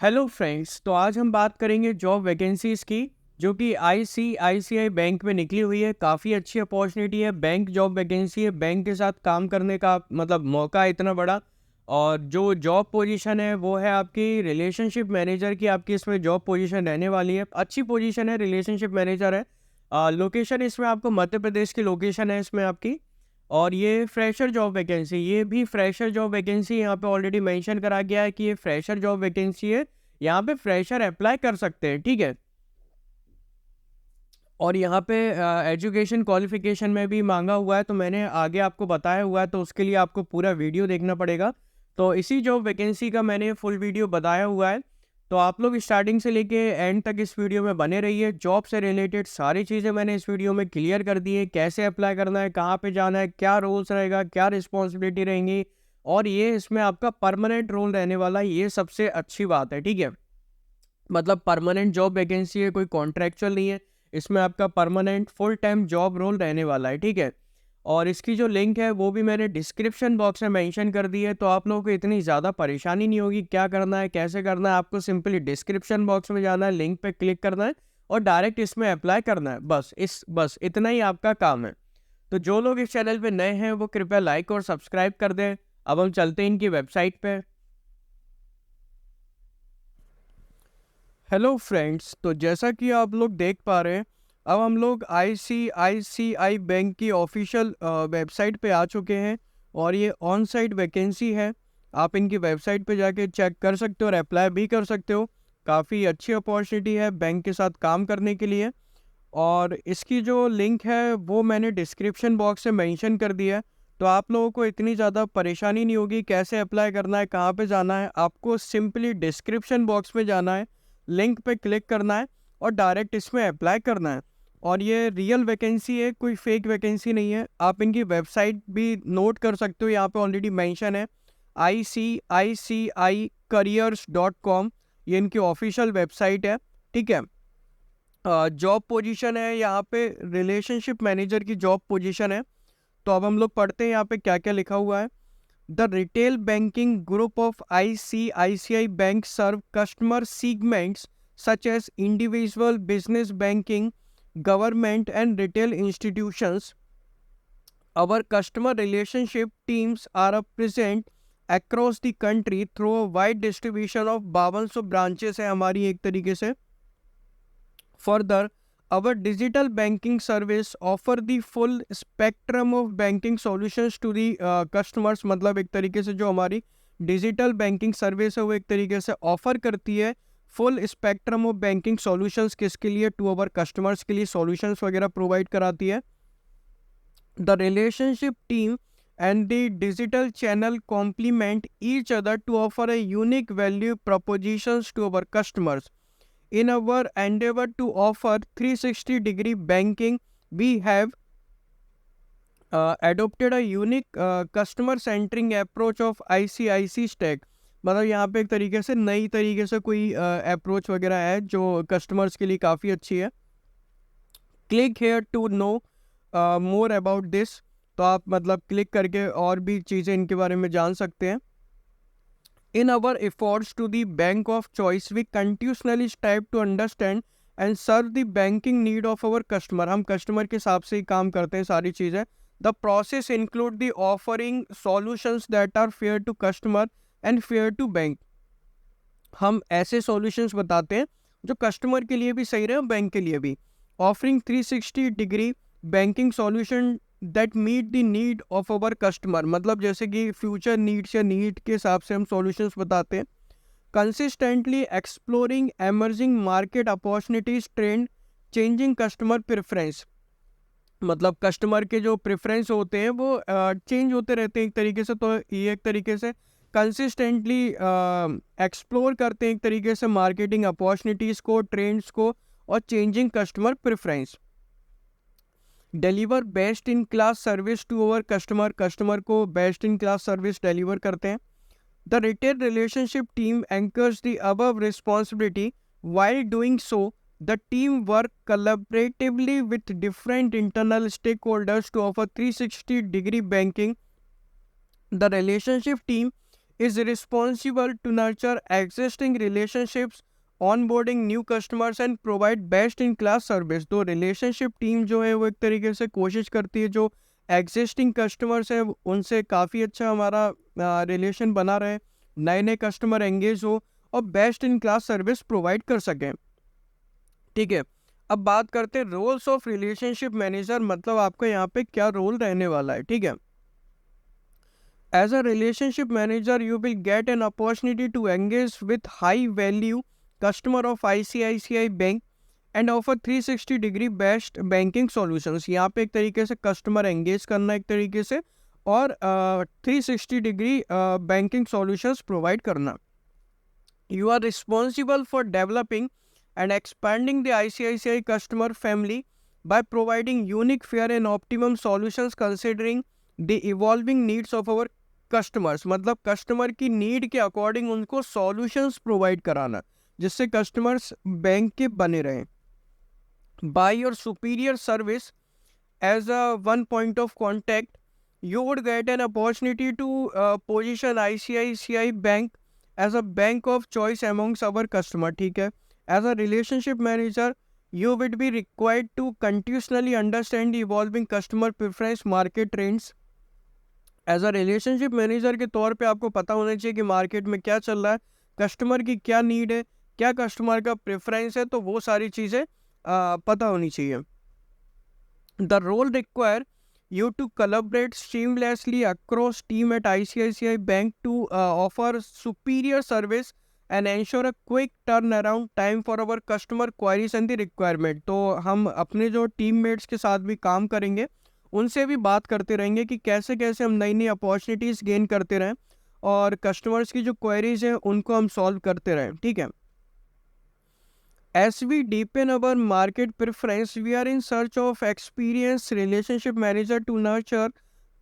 Hello friends, तो आज हम बात करेंगे जॉब वैकेंसीज़ की जो कि आईसीआईसीआई बैंक में निकली हुई है। काफ़ी अच्छी अपॉर्चुनिटी है, बैंक जॉब वैकेंसी है। बैंक के साथ काम करने का मतलब मौका है इतना बड़ा। और जो जॉब पोजीशन है वो है आपकी रिलेशनशिप मैनेजर की। आपकी इसमें जॉब पोजीशन रहने वाली है, अच्छी पोजीशन है, रिलेशनशिप मैनेजर है। लोकेशन इसमें आपको मध्य प्रदेश की लोकेशन है इसमें आपकी। और ये फ्रेशर जॉब वैकेंसी, ये भी फ्रेशर जॉब वैकेंसी यहाँ पे ऑलरेडी मेंशन करा गया है कि ये फ्रेशर जॉब वैकेंसी है। यहाँ पे फ्रेशर अप्लाई कर सकते हैं, ठीक है। और यहाँ पे एजुकेशन क्वालिफिकेशन में भी मांगा हुआ है, तो मैंने आगे आपको बताया हुआ है, तो उसके लिए आपको पूरा वीडियो देखना पड़ेगा। तो इसी जॉब वैकेंसी का मैंने फुल वीडियो बताया हुआ है, तो आप लोग स्टार्टिंग से लेके एंड तक इस वीडियो में बने रहिए। जॉब से रिलेटेड सारी चीज़ें मैंने इस वीडियो में क्लियर कर दी है, कैसे अप्लाई करना है, कहाँ पे जाना है, क्या रोल्स रहेगा, क्या रिस्पॉन्सिबिलिटी रहेंगी। और ये इसमें आपका परमानेंट रोल रहने वाला है, ये सबसे अच्छी बात है, ठीक है। मतलब परमानेंट जॉब वैकेंसी है, कोई कॉन्ट्रैक्चुअल नहीं है। इसमें आपका permanent full time job role रहने वाला है, ठीक है। और इसकी जो लिंक है वो भी मैंने डिस्क्रिप्शन बॉक्स में मेंशन कर दी है, तो आप लोगों को इतनी ज़्यादा परेशानी नहीं होगी क्या करना है कैसे करना है। आपको सिंपली डिस्क्रिप्शन बॉक्स में जाना है, लिंक पे क्लिक करना है और डायरेक्ट इसमें अप्लाई करना है। बस इतना ही आपका काम है। तो जो लोग इस चैनल पे नए हैं वो कृपया लाइक और सब्सक्राइब कर दें। अब हम चलते हैं इनकी वेबसाइट पे। हेलो फ्रेंड्स, तो जैसा कि आप लोग देख पा रहे हैं, अब हम लोग आईसीआईसीआई बैंक की ऑफिशियल वेबसाइट पे आ चुके हैं। और ये ऑन साइट वैकेंसी है, आप इनकी वेबसाइट पे जाके चेक कर सकते हो और अप्लाई भी कर सकते हो। काफ़ी अच्छी अपॉर्चुनिटी है बैंक के साथ काम करने के लिए। और इसकी जो लिंक है वो मैंने डिस्क्रिप्शन बॉक्स में मेंशन कर दिया है, तो आप लोगों को इतनी ज़्यादा परेशानी नहीं होगी कैसे अप्लाई करना है, कहाँ पे जाना है। आपको सिंपली डिस्क्रिप्शन बॉक्स में जाना है, लिंक पे क्लिक करना है और डायरेक्ट इसमें अप्लाई करना है। और ये रियल वैकेंसी है, कोई फेक वैकेंसी नहीं है। आप इनकी वेबसाइट भी नोट कर सकते हो, यहाँ पे ऑलरेडी मेंशन है ICICIcareers.com, ये इनकी ऑफिशियल वेबसाइट है, ठीक है। जॉब पोजीशन है यहाँ पे, रिलेशनशिप मैनेजर की जॉब पोजीशन है। तो अब हम लोग पढ़ते हैं यहाँ पे क्या क्या लिखा हुआ है। The retail banking group of ICICI bank serve customer segments such as individual business banking, government and retail institutions. Our customer relationship teams are present across the country through a wide distribution of 5200 branches है हमारी एक तरीके से। Further, our digital banking service offer the full spectrum of banking solutions to the customers। मतलब एक तरीके से जो हमारी डिजिटल बैंकिंग सर्विस है वो एक तरीके से ऑफर करती है full spectrum of banking solutions. किसके लिए? टू अवर कस्टमर्स के लिए सॉल्यूशंस वगैरह प्रोवाइड कराती है। The relationship team and the digital channel complement each other to offer a unique value propositions to our customers. In our endeavor to offer 360-degree banking, we have adopted a unique customer-centric approach of ICIC Stack। मतलब यहाँ पे एक तरीके से नई तरीके से कोई अप्रोच वगैरह है जो कस्टमर्स के लिए काफ़ी अच्छी है। Click here to know more about this. तो आप मतलब क्लिक करके और भी चीज़ें इनके बारे में जान सकते हैं। In our efforts to the bank of choice, we continuously strive to understand and serve the banking need of our customer। हम कस्टमर के हिसाब से ही काम करते हैं सारी चीज़ें। The process include the offering solutions that are fair to customer and fair to bank। हम ऐसे solutions बताते हैं जो कस्टमर के लिए भी सही रहे और बैंक के लिए भी। Offering 360 degree banking solution that meet the need of our customer. मतलब जैसे कि फ्यूचर नीड्स या नीड के हिसाब से हम सॉल्यूशंस बताते हैं। Consistently exploring emerging market opportunities, trend, changing customer preference. मतलब कस्टमर के जो प्रेफरेंस होते हैं वो चेंज होते रहते हैं एक तरीके से। तो ये एक तरीके से कंसिस्टेंटली एक्सप्लोर करते हैं एक तरीके से मार्केटिंग अपॉर्चुनिटीज़ को, ट्रेंड्स को और changing customer preference. Deliver best in class service to our customer, customer को best in class service deliver करते हैं। The retail relationship team anchors the above responsibility, while doing so the team work collaboratively with different internal stakeholders to offer 360 degree banking। The relationship team is responsible to nurture existing relationships, onboarding new customers and provide best in class service। तो relationship team जो है वो एक तरीके से कोशिश करती है जो एग्जिस्टिंग कस्टमर्स हैं उनसे काफ़ी अच्छा हमारा रिलेशन बना रहे, नए नए कस्टमर एंगेज हो और best in class service provide कर सकें। ठीक है, अब बात करते हैं रोल्स ऑफ रिलेशनशिप मैनेजर, मतलब आपका यहाँ पे क्या रोल रहने वाला है। ठीक है, as a relationship manager you will get an opportunity to engage with high value customer of ICICI bank and offer 360 degree best banking solutions. यहाँ पे एक तरीके से कस्टमर एंगेज करना एक तरीके से और 360 डिग्री बैंकिंग सॉल्यूशंस प्रोवाइड करना। You are responsible for developing and expanding the ICICI customer family by providing unique, fair and optimum solutions considering the evolving needs of our customers। मतलब customer की need के according उनको solutions provide कराना जिससे customers bank के बने रहें। By your superior service as a one point of contact you would get an opportunity to position ICICI Bank as a bank of choice amongst our customer। ठीक है, as a relationship manager you would be required to continuously understand the evolving customer preference market trends। as a relationship manager के तौर पे आपको पता होना चाहिए कि मार्केट में क्या चल रहा है, कस्टमर की क्या नीड है, क्या कस्टमर का प्रेफरेंस है, तो वो सारी चीज़ें पता होनी चाहिए। The role require you to collaborate seamlessly across team at ICICI Bank to offer superior service and ensure a quick turnaround time for our customer queries and the requirement। तो हम अपने जो टीममेट्स के साथ भी काम करेंगे, उनसे भी बात करते रहेंगे कि कैसे कैसे हम नई नई अपॉर्चुनिटीज़ गेन करते रहें और कस्टमर्स की जो क्वेरीज हैं उनको हम सॉल्व करते रहें। ठीक है, as we deepen our market preference we are in search of experienced relationship manager to nurture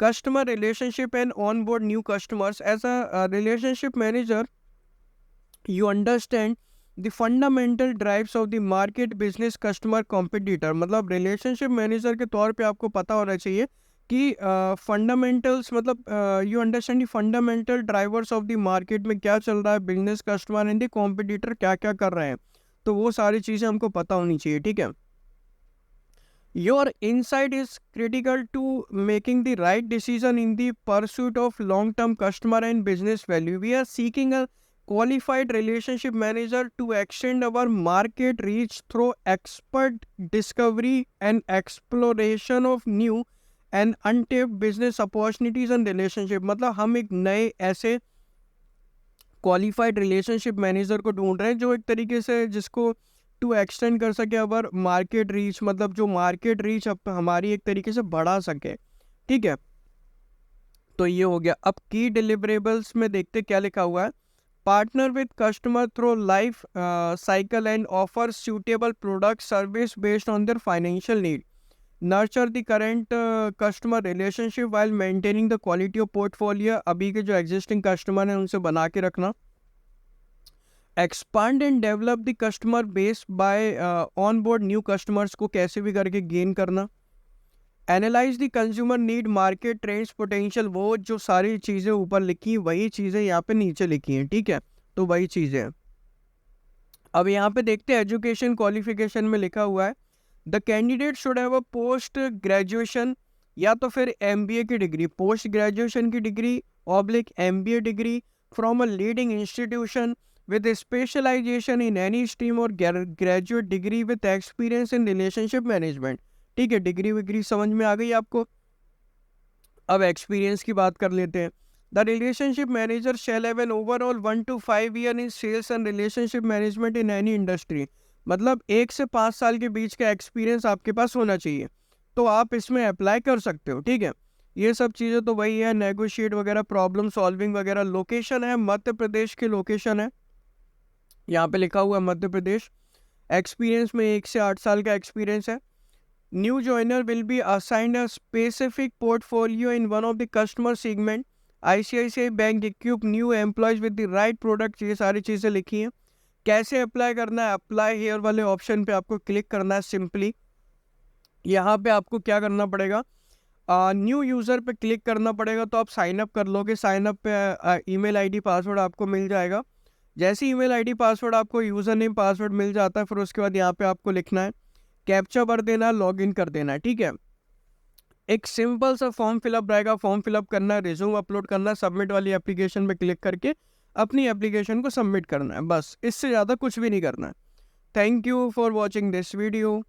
customer relationship and onboard new customers। as a relationship manager you understand the fundamental drives of the market business customer competitor। मतलब relationship manager के तौर पे आपको पता होना चाहिए कि fundamentals मतलब you understand the fundamental drivers of the market में क्या चल रहा है, business customer and the competitor क्या क्या कर रहे हैं, तो वो सारी चीज़ें हमको पता होनी चाहिए। ठीक है, your insight is critical to making the right decision in the pursuit of long term customer and business value. We are seeking a qualified relationship manager to extend our market reach through expert discovery and exploration of new and untapped business opportunities and relationship। मतलब हम एक नए ऐसे qualified relationship manager को ढूंढ रहे हैं जो एक तरीके से जिसको टू एक्सटेंड कर सके अवर मार्केट रीच, मतलब जो मार्केट रीच अब हमारी एक तरीके से बढ़ा सके। ठीक है, तो ये हो गया। अब की डिलीवरेबल्स में देखते क्या लिखा हुआ है। Partner with customer through life cycle and offer suitable product service based on their financial need, nurture the current customer relationship while maintaining the quality of portfolio. अभी के जो एग्जिस्टिंग कस्टमर हैं उनसे बना के रखना। Expand and develop the customer base by on board new customers को कैसे भी करके गेन करना। Analyse the consumer need market trends potential. वो जो सारी चीज़ें ऊपर लिखी वही चीज़ें यहाँ पे नीचे लिखी हैं। ठीक है, तो वही चीज़ें हैं। अब यहाँ पे देखते हैं एजुकेशन क्वालिफिकेशन में लिखा हुआ है the candidate should have a post graduation या तो फिर MBA की डिग्री, पोस्ट ग्रेजुएशन की degree oblique MBA degree from a leading institution with specialization in any stream और graduate degree with experience in relationship management. ठीक है, degree विग्री समझ में आ गई आपको। अब एक्सपीरियंस की बात कर लेते हैं। The relationship manager shall have an overall 1 to 5 year in sales and relationship management in any industry. मतलब 1 से 5 साल के बीच का एक्सपीरियंस आपके पास होना चाहिए, तो आप इसमें अप्लाई कर सकते हो। ठीक है, ये सब चीज़ें तो वही है, नेगोशिएट वगैरह, प्रॉब्लम सॉल्विंग वगैरह। लोकेशन है मध्य प्रदेश की लोकेशन है, यहाँ पे लिखा हुआ है मध्य प्रदेश। एक्सपीरियंस में 1 से 8 साल का एक्सपीरियंस है। New joiner will be assigned a specific portfolio in one of the customer segment. ICICI bank equip new employees with the right product. ये सारी चीज़ें लिखी हैं। कैसे अप्लाई करना है, अप्लाई हेयर वाले ऑप्शन पे आपको क्लिक करना है सिंपली। यहाँ पे आपको क्या करना पड़ेगा, न्यू यूज़र पे क्लिक करना पड़ेगा, तो आप साइन अप कर लोगे। साइन अप पे ईमेल आईडी पासवर्ड आपको मिल जाएगा। जैसे ईमेल आईडी पासवर्ड आपको यूज़र नेम पासवर्ड मिल जाता है, फिर उसके बाद यहाँ पे आपको लिखना है, कैप्चा भर देना है, लॉगिन कर देना है, ठीक है। एक सिंपल सा फॉर्म फिलअप रहेगा, फॉर्म फिलअप करना है, रिज्यूम अपलोड करना है, सबमिट वाली एप्लीकेशन पे क्लिक करके अपनी एप्लीकेशन को सबमिट करना है, बस इससे ज़्यादा कुछ भी नहीं करना है। Thank you for watching this video.